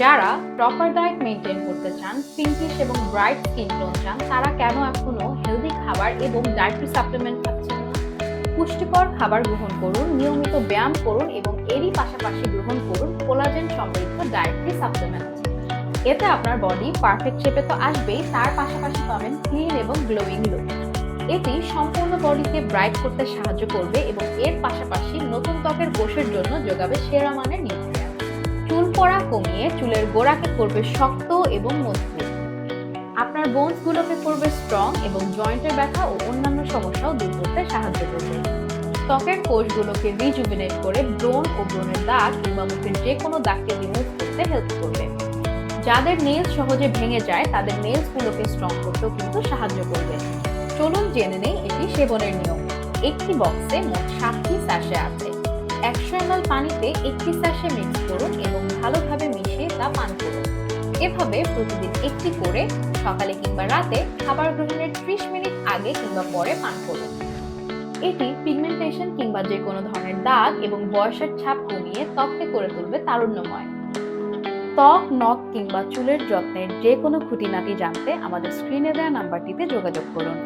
যারা proper diet maintain করতে চান, পিঙ্কিশ এবং ব্রাইট স্কিন টোন চান, তারা কেন এখনো হেলদি খাবার এবং ডায়েটরি সাপ্লিমেন্ট খাচ্ছেন না? পুষ্টিকর খাবার গ্রহণ করুন, নিয়মিত ব্যায়াম করুন এবং এরই পাশাপাশি গ্রহণ করুন কোলাজেন সমৃদ্ধ ডায়েটরি সাপ্লিমেন্ট। এতে আপনার বডি পারফেক্ট শেপে তো আসবেই, তার পাশাপাশি পাবেন ক্লিন এবং গ্লোয়িং লুক। এটি সম্পূর্ণ বডিকে ব্রাইট করতে সাহায্য করবে এবং এর পাশাপাশি নতুন ত্বকের কোষের জন্য যোগাবে সেরা মানের নিউট্রিয়েন্ট। চুল পড়া কমিয়ে চুলের গোড়াকে করবে শক্ত এবং মজবুত। আপনার বোনস গুলোকে করবে স্ট্রং এবং জয়েন্টের ব্যথা ও অন্যান্য সমস্যাও দূর করতে সাহায্য করবে। ত্বকের কোষগুলোকে রিজুভিনেট করে ব্রণ ও ব্রণের দাগ কিংবা মুখের যে কোনো দাগকে রিমুভ করতে হেল্প করবে। যাদের নেলস সহজে ভেঙে যায় তাদের নেলস গুলোকে স্ট্রং করতেও কিন্তু সাহায্য করবে। চলুন জেনে নেই এটি সেবনের নিয়ম। একটি বক্সে মোট 7টি স্যাশে আছে। 100 ml পানিতে একটি স্যাশে মিক্স করুন এবং ভালোভাবে মিশিয়ে তা পান করুন। এভাবে প্রতিদিন একটি করে সকালে কিংবা রাতে খাবার গ্রহণের 30 মিনিট আগে কিংবা পরে পান করুন। এটি পিগমেন্টেশন কিংবা যে কোনো ধরনের দাগ এবং বয়সের ছাপ কমিয়ে ত্বককে করে তুলবে তারুণ্যময়। ত্বক, নখ কিংবা চুলের যত্নের যে কোনো খুঁটিনাটি জানতে আমাদের স্ক্রিনে দেওয়া নাম্বারটিতে যোগাযোগ করুন।